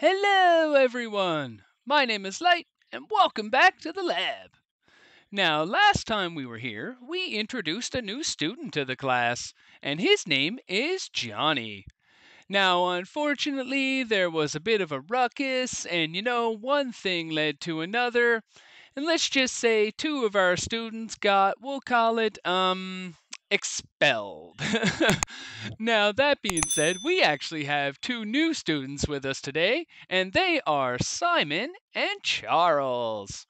Hello, everyone! My name is Light, and welcome back to the lab. Now, last time we were here, we introduced a new student to the class, and his name is Johnny. Now, unfortunately, there was a bit of a ruckus, and one thing led to another, and let's just say two of our students got, we'll call it, expelled. Now, that being said, we actually have two new students with us today, and they are Simon and Charles.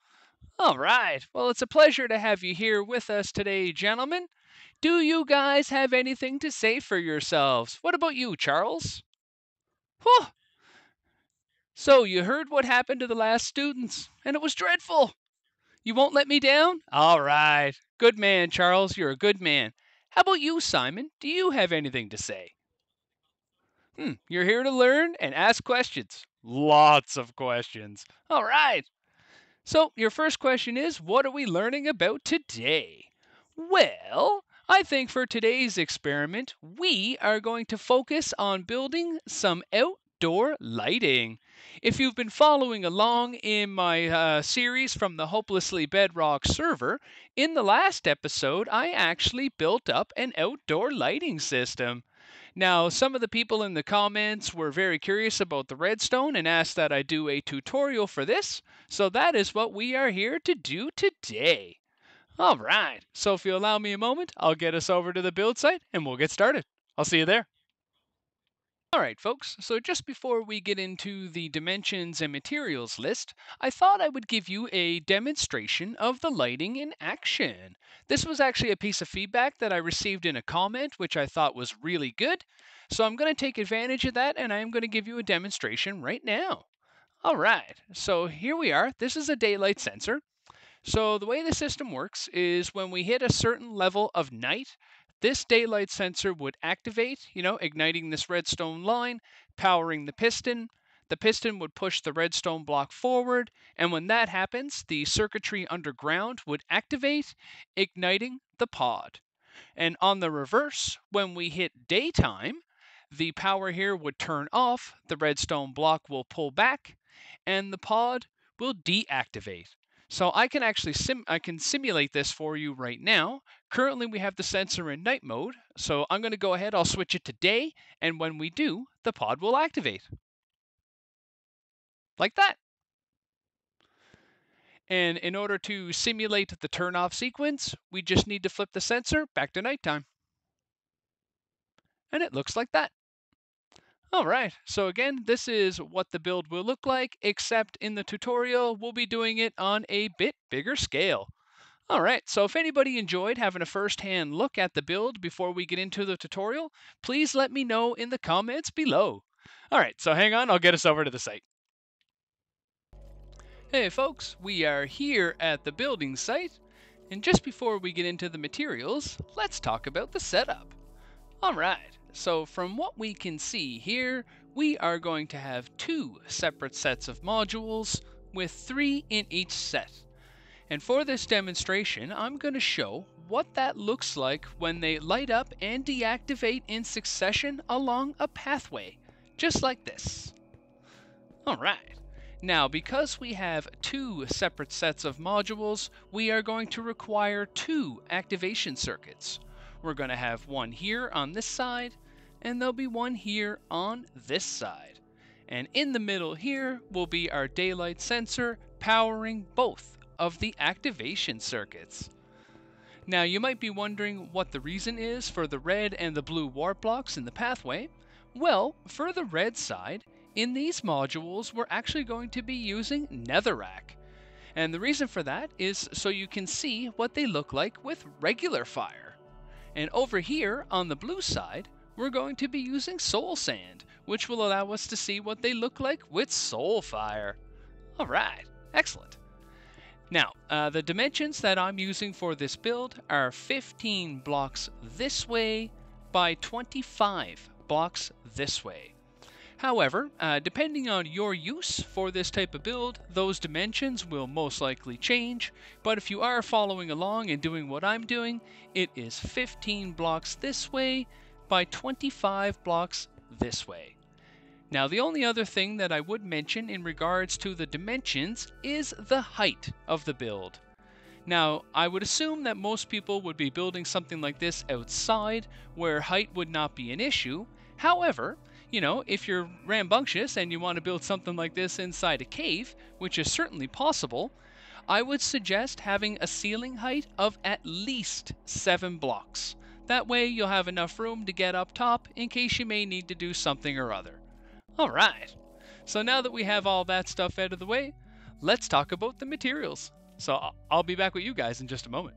All right, well, it's a pleasure to have you here with us today, gentlemen. Do you guys have anything to say for yourselves? What about you, Charles? Whew. So, you heard what happened to the last students, and it was dreadful. You won't let me down? All right. Good man, Charles. You're a good man. How about you, Simon? Do you have anything to say? You're here to learn and ask questions. Lots of questions. All right. So, your first question is, what are we learning about today? Well, I think for today's experiment, we are going to focus on building some outdoor lighting. If you've been following along in my series from the Hopelessly Bedrock server, in the last episode, I actually built up an outdoor lighting system. Now, some of the people in the comments were very curious about the redstone and asked that I do a tutorial for this, so that is what we are here to do today. All right, so if you allow me a moment, I'll get us over to the build site and we'll get started. I'll see you there. All right, folks, so just before we get into the dimensions and materials list, I thought I would give you a demonstration of the lighting in action. This was actually a piece of feedback that I received in a comment, which I thought was really good. So I'm going to take advantage of that and I'm going to give you a demonstration right now. All right, so here we are. This is a daylight sensor. So the way the system works is when we hit a certain level of night, this daylight sensor would activate, igniting this redstone line, powering the piston. The piston would push the redstone block forward, and when that happens, the circuitry underground would activate, igniting the pod. And on the reverse, when we hit daytime, the power here would turn off, the redstone block will pull back, and the pod will deactivate. So I can actually simulate this for you right now. Currently we have the sensor in night mode, so I'm going to go ahead, I'll switch it to day, and when we do, the pod will activate. Like that. And in order to simulate the turn off sequence, we just need to flip the sensor back to nighttime. And it looks like that. All right, so again, this is what the build will look like, except in the tutorial, we'll be doing it on a bit bigger scale. All right, so if anybody enjoyed having a first-hand look at the build before we get into the tutorial, please let me know in the comments below. All right, so hang on, I'll get us over to the site. Hey folks, we are here at the building site, and just before we get into the materials, let's talk about the setup. All right, so from what we can see here, we are going to have two separate sets of modules with 3 in each set. And for this demonstration, I'm going to show what that looks like when they light up and deactivate in succession along a pathway, just like this. All right. Now, because we have two separate sets of modules, we are going to require 2 activation circuits. We're going to have one here on this side, and there'll be one here on this side. And in the middle here will be our daylight sensor powering both of the activation circuits. Now you might be wondering what the reason is for the red and the blue warp blocks in the pathway. Well, for the red side, in these modules we're actually going to be using netherrack. And the reason for that is so you can see what they look like with regular fire. And over here on the blue side, we're going to be using soul sand, which will allow us to see what they look like with soul fire. All right, excellent. Now, the dimensions that I'm using for this build are 15 blocks this way by 25 blocks this way. However, depending on your use for this type of build, those dimensions will most likely change, but if you are following along and doing what I'm doing, it is 15 blocks this way by 25 blocks this way. Now, the only other thing that I would mention in regards to the dimensions is the height of the build. Now, I would assume that most people would be building something like this outside, where height would not be an issue. However, if you're rambunctious and you want to build something like this inside a cave, which is certainly possible, I would suggest having a ceiling height of at least 7 blocks. That way you'll have enough room to get up top in case you may need to do something or other. Alright, so now that we have all that stuff out of the way, let's talk about the materials. So I'll be back with you guys in just a moment.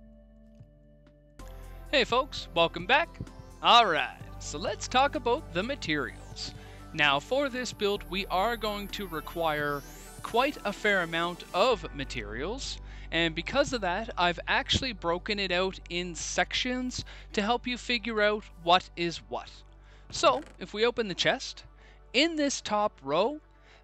Hey folks, welcome back. Alright, so let's talk about the materials. Now for this build we are going to require quite a fair amount of materials, and because of that I've actually broken it out in sections to help you figure out what is what. So if we open the chest, in this top row,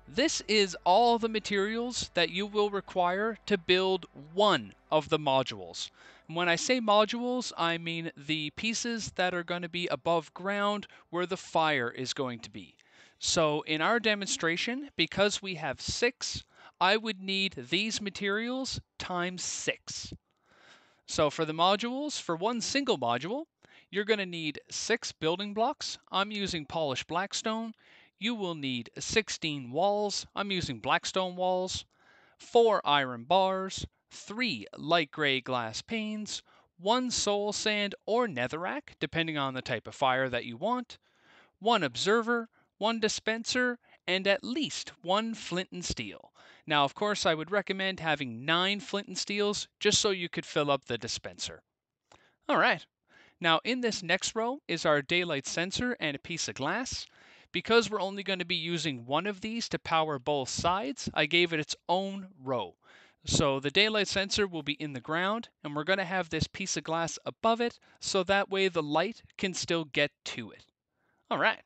this is all the materials that you will require to build one of the modules. And when I say modules, I mean the pieces that are going to be above ground where the fire is going to be. So in our demonstration, because we have 6, I would need these materials times 6. So for the modules, for one single module, you're going to need 6 building blocks. I'm using polished blackstone. You will need 16 walls. I'm using blackstone walls, 4 iron bars, 3 light gray glass panes, 1 soul sand or netherrack, depending on the type of fire that you want, 1 observer, 1 dispenser, and at least 1 flint and steel. Now, of course, I would recommend having 9 flint and steels just so you could fill up the dispenser. All right. Now, in this next row is our daylight sensor and a piece of glass. Because we're only going to be using one of these to power both sides, I gave it its own row. So the daylight sensor will be in the ground, and we're going to have this piece of glass above it, so that way the light can still get to it. All right.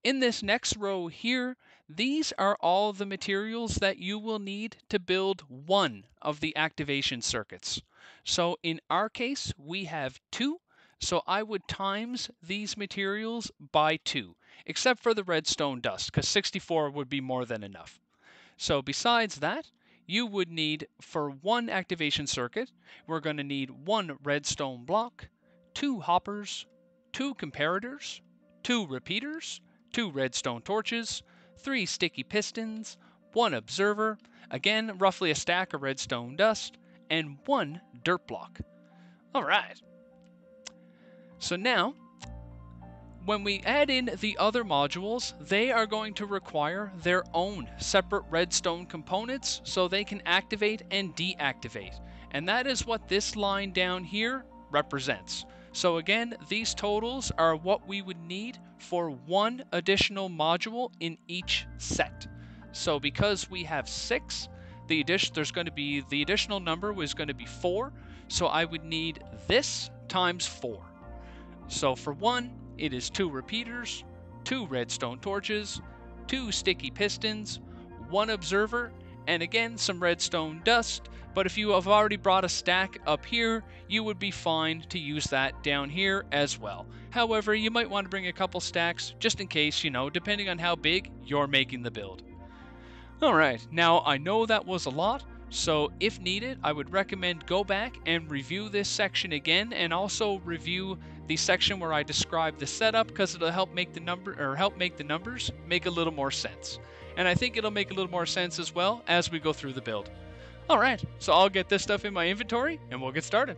In this next row here, these are all the materials that you will need to build one of the activation circuits. So in our case, we have 2. So I would times these materials by 2, except for the redstone dust, because 64 would be more than enough. So besides that, you would need, for one activation circuit, we're going to need 1 redstone block, 2 hoppers, 2 comparators, 2 repeaters, 2 redstone torches, 3 sticky pistons, 1 observer, again roughly a stack of redstone dust, and 1 dirt block. Alright. So now, when we add in the other modules, they are going to require their own separate redstone components so they can activate and deactivate. And that is what this line down here represents. So again, these totals are what we would need for 1 additional module in each set. So because we have 6, the additional number was going to be 4. So I would need this times 4. So for 1, it is 2 repeaters, 2 redstone torches, 2 sticky pistons, 1 observer, and again some redstone dust. But if you have already brought a stack up here, you would be fine to use that down here as well. However, you might want to bring a couple stacks just in case, depending on how big you're making the build. Alright, now I know that was a lot, so if needed, I would recommend go back and review this section again, and also review the section where I describe the setup, because it'll help make the numbers make a little more sense. And I think it'll make a little more sense as well as we go through the build. Alright, so I'll get this stuff in my inventory and we'll get started.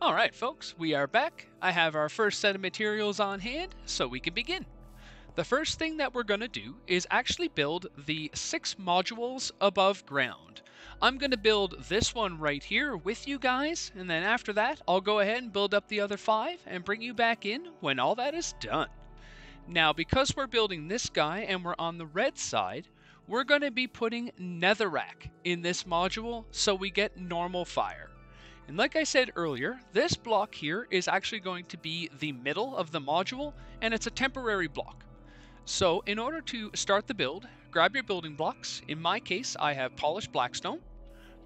Alright folks, we are back. I have our first set of materials on hand, so we can begin. The first thing that we're going to do is actually build the 6 modules above ground. I'm going to build this one right here with you guys, and then after that, I'll go ahead and build up the other 5 and bring you back in when all that is done. Now, because we're building this guy and we're on the red side, we're going to be putting netherrack in this module so we get normal fire. And like I said earlier, this block here is actually going to be the middle of the module, and it's a temporary block. So in order to start the build, grab your building blocks. In my case, I have polished blackstone.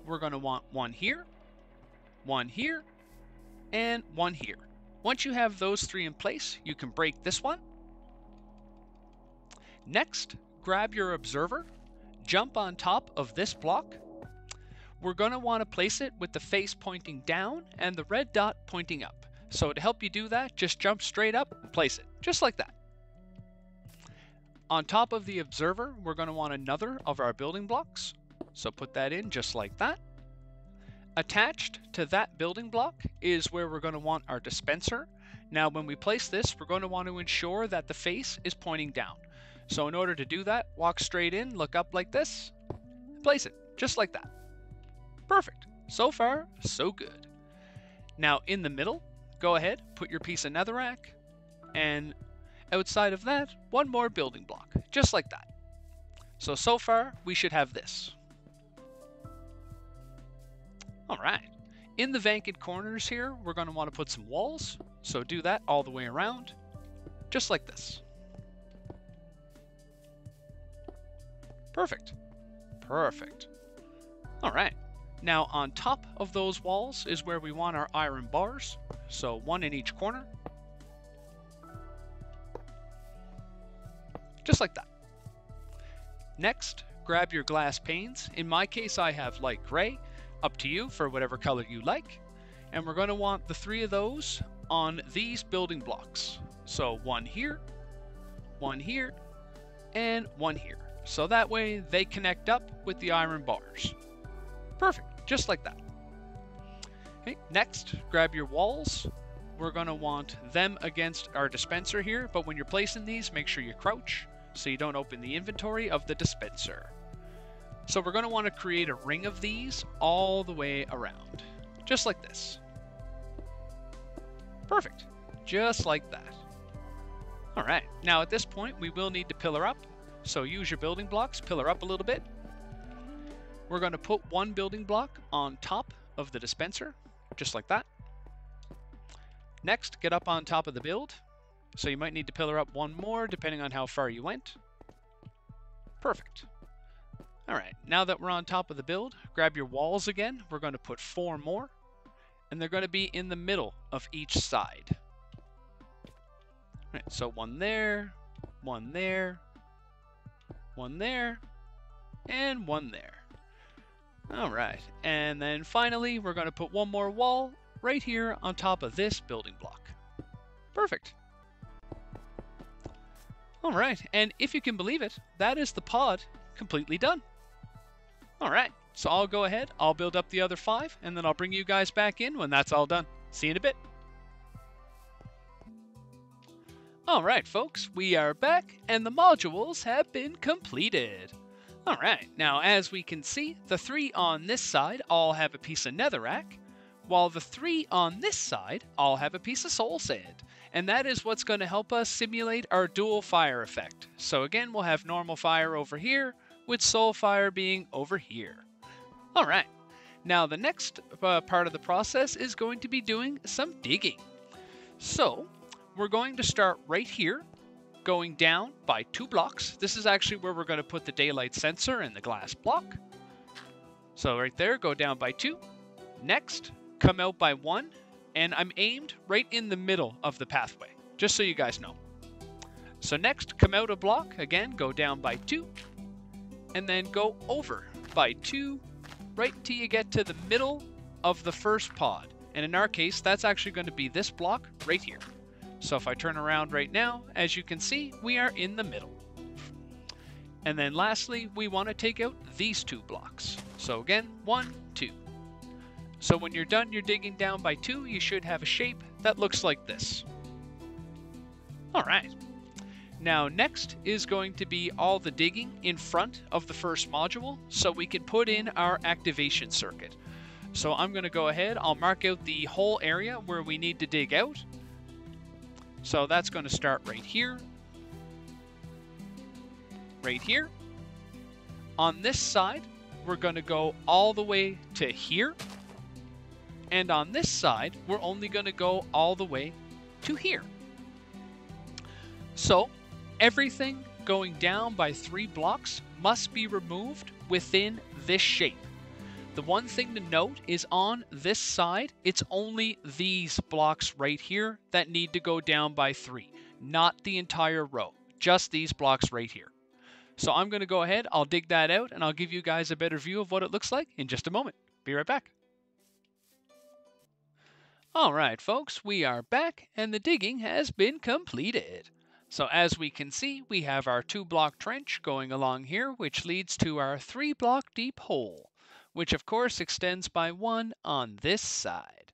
We're going to want 1 here, 1 here, and 1 here. Once you have those 3 in place, you can break this one. Next, grab your observer, jump on top of this block. We're going to want to place it with the face pointing down and the red dot pointing up. So to help you do that, just jump straight up and place it, just like that. On top of the observer, we're going to want another of our building blocks. So put that in just like that. Attached to that building block is where we're going to want our dispenser. Now when we place this, we're going to want to ensure that the face is pointing down. So in order to do that, walk straight in, look up like this, and place it just like that. Perfect. So far, so good. Now in the middle, go ahead, put your piece of netherrack, and outside of that, one more building block, just like that. So far, we should have this. All right. In the vacant corners here, we're going to want to put some walls. So do that all the way around, just like this. Perfect. Perfect. All right. Now on top of those walls is where we want our iron bars. So 1 in each corner. Just like that. Next, grab your glass panes. In my case, I have light gray. Up to you for whatever color you like. And we're going to want the 3 of those on these building blocks. So 1 here, 1 here, and 1 here. So that way they connect up with the iron bars. Perfect, just like that. Okay, next, grab your walls. We're going to want them against our dispenser here, but when you're placing these, make sure you crouch so you don't open the inventory of the dispenser. So we're going to want to create a ring of these all the way around, just like this. Perfect, just like that. All right, now at this point, we will need to pillar up. So use your building blocks, pillar up a little bit. We're going to put 1 building block on top of the dispenser, just like that. Next, get up on top of the build. So you might need to pillar up 1 more, depending on how far you went. Perfect. All right, now that we're on top of the build, grab your walls again. We're going to put 4 more, and they're going to be in the middle of each side. All right, so 1 there, 1 there, 1 there, and 1 there. All right, and then finally, we're going to put 1 more wall right here on top of this building block. Perfect. All right, and if you can believe it, that is the pod completely done. All right, so I'll go ahead, I'll build up the other 5, and then I'll bring you guys back in when that's all done. See you in a bit. All right, folks, we are back, and the modules have been completed. All right, now as we can see, the 3 on this side all have a piece of netherrack, while the 3 on this side all have a piece of soul sand. And that is what's going to help us simulate our dual fire effect. So again, we'll have normal fire over here, with soul fire being over here. All right, now the next part of the process is going to be doing some digging. So we're going to start right here, going down by 2 blocks. This is actually where we're going to put the daylight sensor and the glass block. So right there, go down by 2. Next, come out by 1, and I'm aimed right in the middle of the pathway, just so you guys know. So next, come out a block, again, go down by 2, and then go over by 2, right till you get to the middle of the first pod. And in our case, that's actually going to be this block right here. So if I turn around right now, as you can see, we are in the middle. And then lastly, we want to take out these 2 blocks. So again, 1, 2. So when you're done, you're digging down by 2, you should have a shape that looks like this. All right. Now next is going to be all the digging in front of the first module so we can put in our activation circuit. So I'm going to go ahead, I'll mark out the whole area where we need to dig out. So that's going to start right here. Right here. On this side, we're going to go all the way to here. And on this side, we're only going to go all the way to here. So everything going down by 3 blocks must be removed within this shape. The one thing to note is on this side, it's only these blocks right here that need to go down by 3, not the entire row, just these blocks right here. So I'm going to go ahead, I'll dig that out, and I'll give you guys a better view of what it looks like in just a moment. Be right back. All right, folks, we are back, and the digging has been completed. So as we can see, we have our 2-block trench going along here, which leads to our 3-block deep hole, which of course extends by 1 on this side.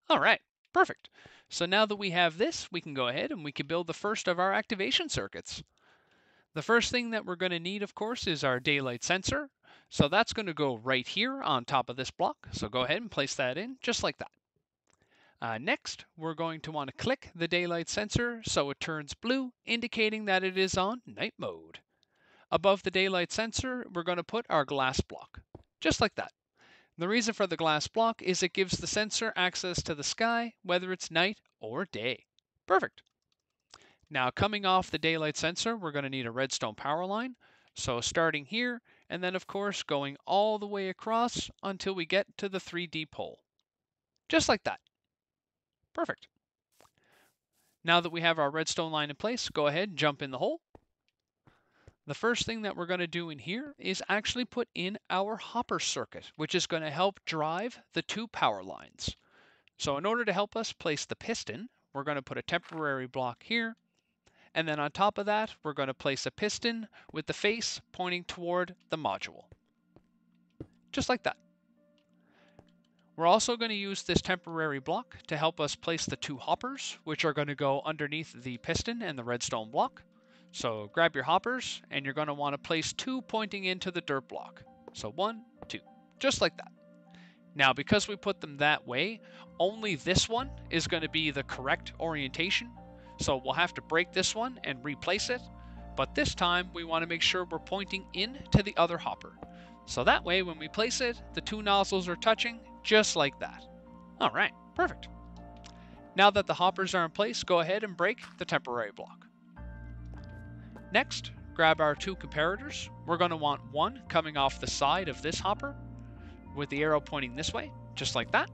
All right, perfect. So now that we have this, we can go ahead and we can build the first of our activation circuits. The first thing that we're going to need, of course, is our daylight sensor. So that's going to go right here on top of this block. So go ahead and place that in just like that. Next, we're going to want to click the daylight sensor so it turns blue, indicating that it is on night mode. Above the daylight sensor, we're going to put our glass block, just like that. The reason for the glass block is it gives the sensor access to the sky, whether it's night or day. Perfect. Now coming off the daylight sensor, we're going to need a redstone power line. So starting here, and then of course going all the way across until we get to the 3D pole. Just like that. Perfect. Now that we have our redstone line in place, go ahead and jump in the hole. The first thing that we're going to do in here is actually put in our hopper circuit, which is going to help drive the 2 power lines. So in order to help us place the piston, we're going to put a temporary block here. And then on top of that, we're going to place a piston with the face pointing toward the module. Just like that. We're also going to use this temporary block to help us place the 2 hoppers, which are going to go underneath the piston and the redstone block. So grab your hoppers, and you're going to want to place 2 pointing into the dirt block. So 1, 2, just like that. Now, because we put them that way, only this one is going to be the correct orientation. So we'll have to break this one and replace it. But this time, we want to make sure we're pointing in to the other hopper. So that way, when we place it, the 2 nozzles are touching just like that. All right, perfect. Now that the hoppers are in place, go ahead and break the temporary block. Next, grab our 2 comparators. We're going to want one coming off the side of this hopper with the arrow pointing this way, just like that.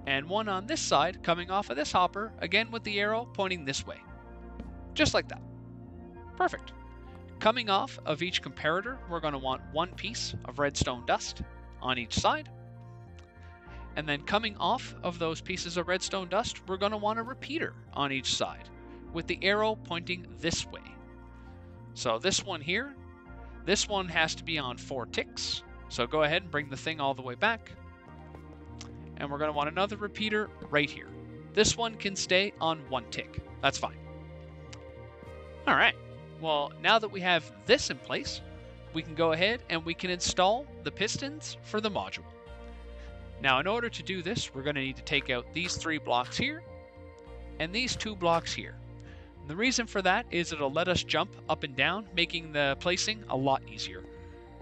And one on this side coming off of this hopper, again with the arrow pointing this way, just like that. Perfect. Coming off of each comparator, we're going to want 1 piece of redstone dust on each side. And then coming off of those pieces of redstone dust, we're going to want a repeater on each side with the arrow pointing this way. So this one here, this one has to be on 4 ticks. So go ahead and bring the thing all the way back. And we're going to want another repeater right here. This one can stay on 1 tick. That's fine. All right. Well, now that we have this in place, we can go ahead and we can install the pistons for the module. Now, in order to do this, we're going to need to take out these 3 blocks here and these 2 blocks here. And the reason for that is it'll let us jump up and down, making the placing a lot easier.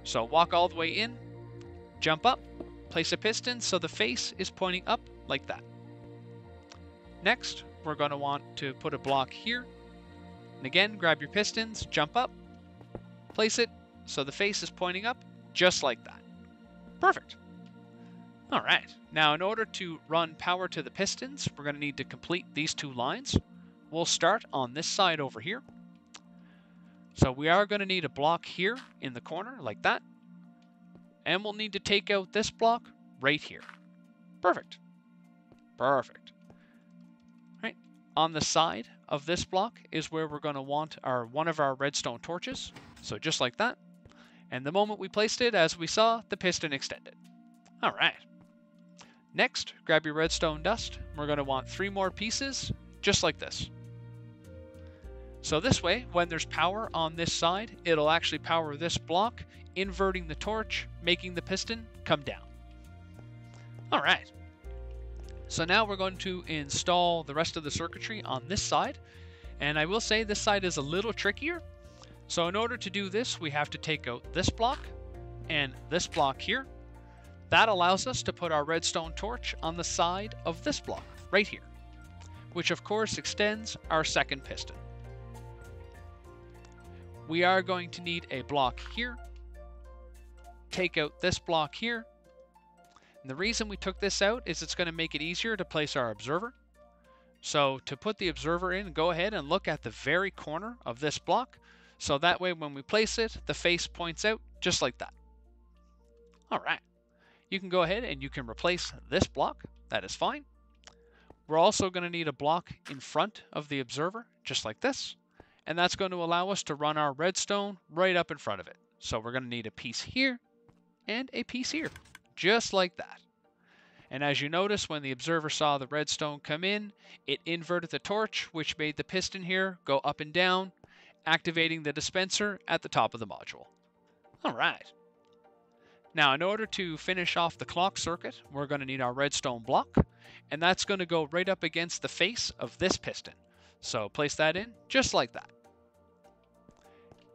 So walk all the way in, jump up, place a piston so the face is pointing up like that. Next, we're going to want to put a block here. And again, grab your pistons, jump up, place it so the face is pointing up just like that. Perfect. All right. Now, in order to run power to the pistons, we're going to need to complete these 2 lines. We'll start on this side over here. So we are going to need a block here in the corner like that. And we'll need to take out this block right here. Perfect. Perfect. Right. On the side of this block is where we're going to want one of our redstone torches. So just like that. And the moment we placed it, as we saw, the piston extended. All right. Next, grab your redstone dust. We're going to want 3 more pieces, just like this. So this way, when there's power on this side, it'll actually power this block, inverting the torch, making the piston come down. All right. So now we're going to install the rest of the circuitry on this side. And I will say this side is a little trickier. So in order to do this, we have to take out this block and this block here. That allows us to put our redstone torch on the side of this block right here, which of course extends our second piston. We are going to need a block here, take out this block here, And the reason we took this out is it's going to make it easier to place our observer. So to put the observer in, go ahead and look at the very corner of this block. So that way when we place it, the face points out just like that. All right. You can go ahead and you can replace this block. That is fine. We're also going to need a block in front of the observer, just like this. And that's going to allow us to run our redstone right up in front of it. So we're going to need a piece here and a piece here, just like that. And as you notice, when the observer saw the redstone come in, it inverted the torch, which made the piston here go up and down, activating the dispenser at the top of the module. All right. Now, in order to finish off the clock circuit, we're going to need our redstone block, and that's going to go right up against the face of this piston. So place that in just like that.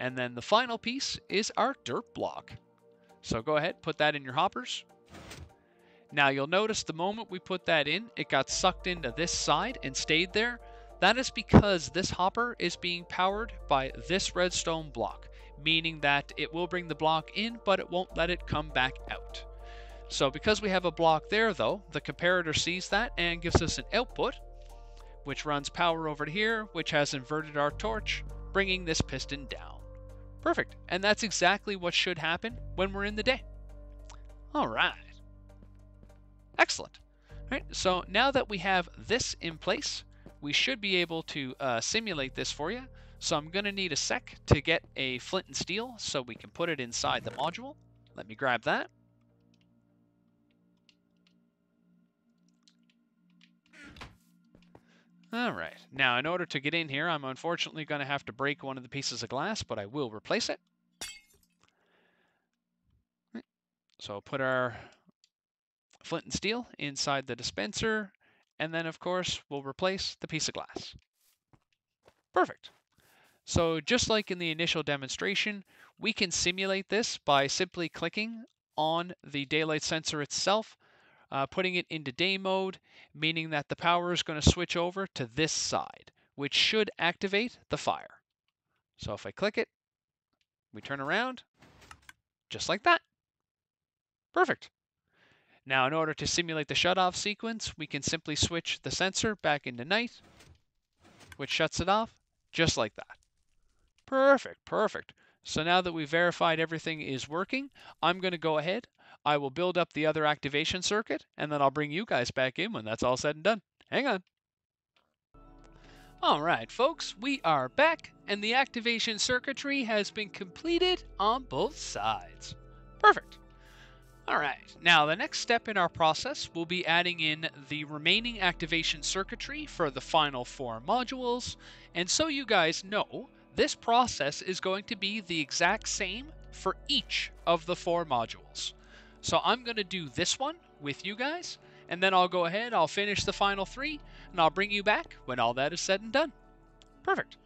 And then the final piece is our dirt block. So go ahead, put that in your hoppers. Now you'll notice the moment we put that in, it got sucked into this side and stayed there. That is because this hopper is being powered by this redstone block, meaning that it will bring the block in, but it won't let it come back out. So because we have a block there though, the comparator sees that and gives us an output, which runs power over to here, which has inverted our torch, bringing this piston down. Perfect, and that's exactly what should happen when we're in the day. All right. Excellent. All right, so now that we have this in place, we should be able to simulate this for you. So I'm going to need a sec to get a flint and steel so we can put it inside the module. Let me grab that. All right, now in order to get in here, I'm unfortunately going to have to break one of the pieces of glass, but I will replace it. So I'll put our flint and steel inside the dispenser, and then of course we'll replace the piece of glass. Perfect. So just like in the initial demonstration, we can simulate this by simply clicking on the daylight sensor itself, putting it into day mode, meaning that the power is going to switch over to this side, which should activate the fire. So if I click it, we turn around, just like that. Perfect. Now in order to simulate the shutoff sequence, we can simply switch the sensor back into night, which shuts it off, just like that. Perfect, perfect. So now that we've verified everything is working, I'm going to go ahead. I will build up the other activation circuit, and then I'll bring you guys back in when that's all said and done. Hang on. All right, folks, we are back, and the activation circuitry has been completed on both sides. Perfect. All right, now the next step in our process will be adding in the remaining activation circuitry for the final 4 modules, and so you guys know, this process is going to be the exact same for each of the 4 modules. So I'm going to do this one with you guys, and then I'll go ahead, I'll finish the final 3, and I'll bring you back when all that is said and done. Perfect.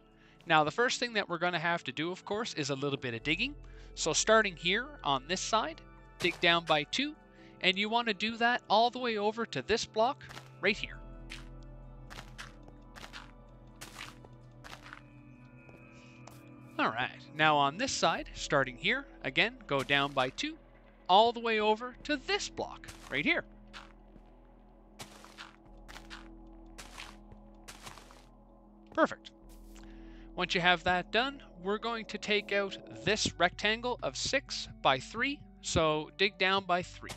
Now the first thing that we're going to have to do, of course, is a little bit of digging. So starting here on this side, dig down by 2, and you want to do that all the way over to this block right here. All right, now on this side, starting here, again, go down by 2, all the way over to this block right here. Perfect. Once you have that done, we're going to take out this rectangle of 6 by 3, so dig down by 3.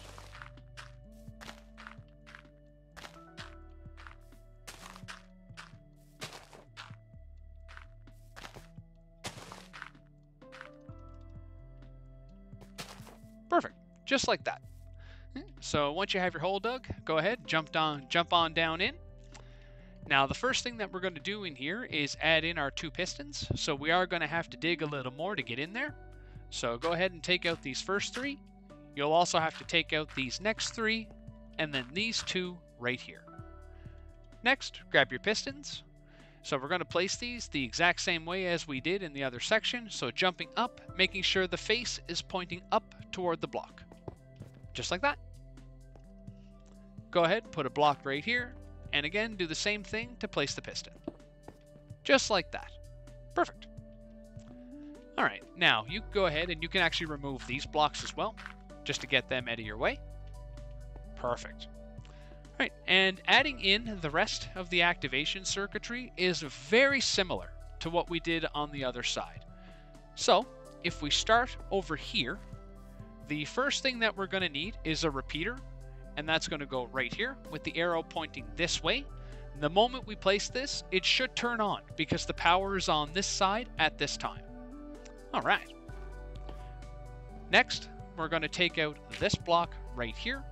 Perfect, just like that. So once you have your hole dug, go ahead, jump on down in. Now the first thing that we're going to do in here is add in our 2 pistons. So we are going to have to dig a little more to get in there. So go ahead and take out these first 3. You'll also have to take out these next 3, and then these 2 right here. Next, grab your pistons. So we're going to place these the exact same way as we did in the other section. So jumping up, making sure the face is pointing up toward the block. Just like that. Go ahead, put a block right here, and again, do the same thing to place the piston. Just like that. Perfect. All right, now you go ahead and you can actually remove these blocks as well, just to get them out of your way. Perfect. Right, and adding in the rest of the activation circuitry is very similar to what we did on the other side. So, if we start over here, the first thing that we're going to need is a repeater, and that's going to go right here with the arrow pointing this way. The moment we place this, it should turn on because the power is on this side at this time. All right. Next, we're going to take out this block right here.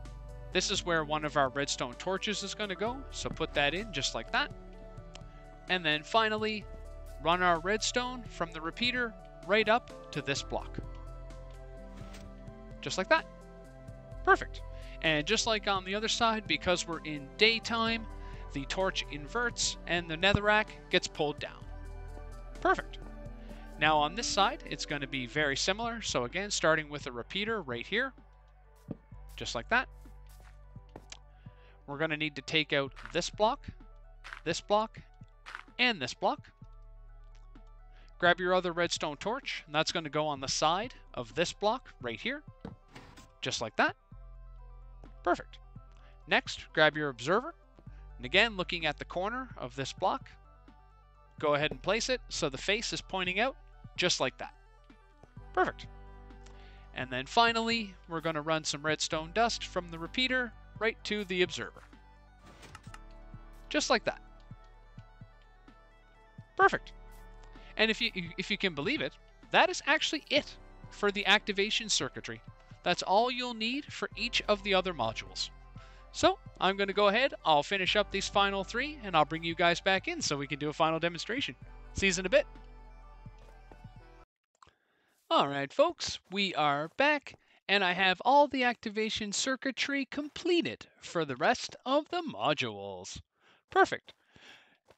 This is where one of our redstone torches is going to go, so put that in just like that. And then finally, run our redstone from the repeater right up to this block. Just like that. Perfect. And just like on the other side, because we're in daytime, the torch inverts and the netherrack gets pulled down. Perfect. Now on this side, it's going to be very similar. So again, starting with a repeater right here, just like that. We're going to need to take out this block, and this block. Grab your other redstone torch, and that's going to go on the side of this block right here, just like that. Perfect. Next, grab your observer, and again, looking at the corner of this block, go ahead and place it so the face is pointing out, just like that. Perfect. And then finally, we're going to run some redstone dust from the repeater right to the observer. Just like that. Perfect. And if you can believe it, that is actually it for the activation circuitry. That's all you'll need for each of the other modules. So I'm going to go ahead, I'll finish up these final 3, and I'll bring you guys back in so we can do a final demonstration. See you in a bit. Alright folks, we are back, and I have all the activation circuitry completed for the rest of the modules. Perfect.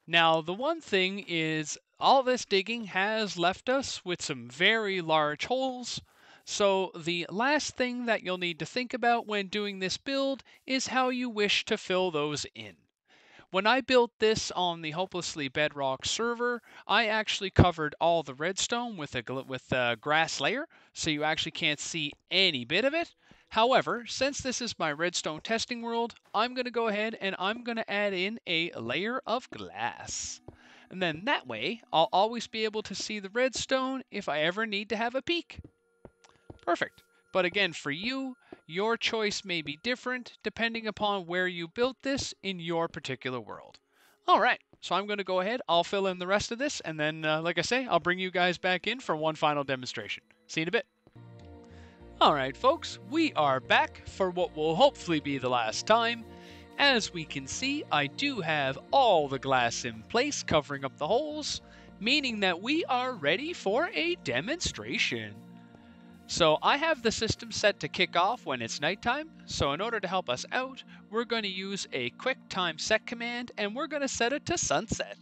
Now the one thing is, all this digging has left us with some very large holes, so the last thing that you'll need to think about when doing this build is how you wish to fill those in. When I built this on the Hopelessly Bedrock server, I actually covered all the redstone with a grass layer, so you actually can't see any bit of it. However, since this is my redstone testing world, I'm going to go ahead and I'm going to add in a layer of glass. And then that way, I'll always be able to see the redstone if I ever need to have a peek. Perfect. But again, for you, your choice may be different depending upon where you built this in your particular world. All right, so I'm going to go ahead, I'll fill in the rest of this, and then, like I say, I'll bring you guys back in for one final demonstration. See you in a bit. All right, folks, we are back for what will hopefully be the last time. As we can see, I do have all the glass in place covering up the holes, meaning that we are ready for a demonstration. So I have the system set to kick off when it's nighttime, so in order to help us out, we're going to use a quick time set command, and we're going to set it to sunset.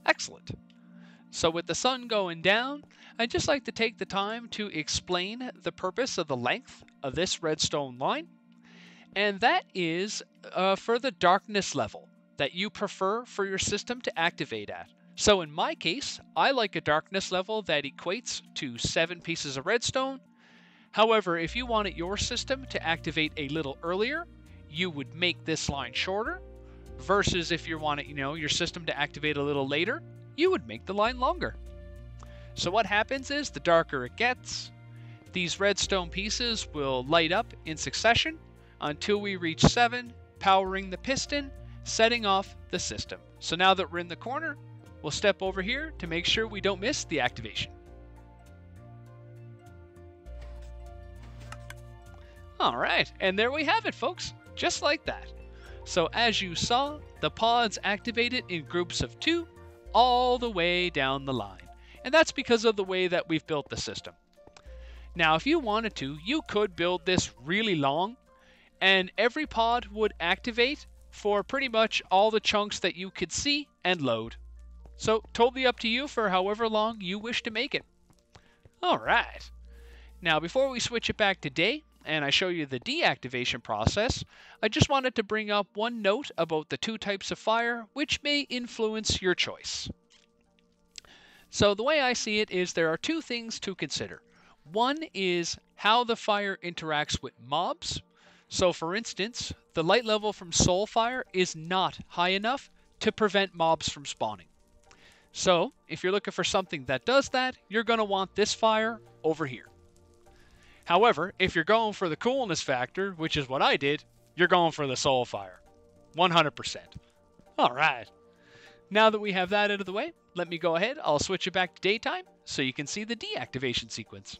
Excellent. So with the sun going down, I'd just like to take the time to explain the purpose of the length of this redstone line, and that is for the darkness level that you prefer for your system to activate at. So in my case, I like a darkness level that equates to 7 pieces of redstone. However, if you wanted your system to activate a little earlier, you would make this line shorter, versus if you wanted, your system to activate a little later, you would make the line longer. So what happens is, the darker it gets, these redstone pieces will light up in succession until we reach 7, powering the piston, setting off the system. So now that we're in the corner, we'll step over here to make sure we don't miss the activation. All right, and there we have it, folks, just like that. So as you saw, the pods activated in groups of 2 all the way down the line. And that's because of the way that we've built the system. Now, if you wanted to, you could build this really long, and every pod would activate for pretty much all the chunks that you could see and load. So, totally up to you for however long you wish to make it. Alright. Now, before we switch it back to day, and I show you the deactivation process, I just wanted to bring up one note about the 2 types of fire, which may influence your choice. So, the way I see it is there are 2 things to consider. One is how the fire interacts with mobs. So for instance, the light level from Soulfire is not high enough to prevent mobs from spawning. So if you're looking for something that does that, you're going to want this fire over here. However, if you're going for the coolness factor, which is what I did, you're going for the Soulfire. 100%. Alright. Now that we have that out of the way, let me go ahead. I'll switch it back to daytime so you can see the deactivation sequence.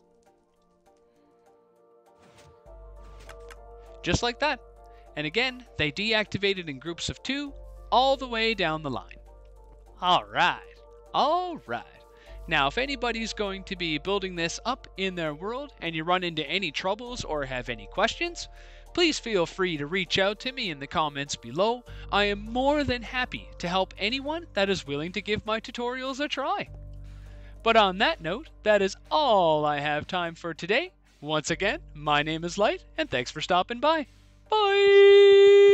Just like that. And again, they deactivated in groups of 2 all the way down the line. Alright. Alright. Now, if anybody's going to be building this up in their world and you run into any troubles or have any questions, please feel free to reach out to me in the comments below. I am more than happy to help anyone that is willing to give my tutorials a try. But on that note, that is all I have time for today. Once again, my name is Light, and thanks for stopping by. Bye!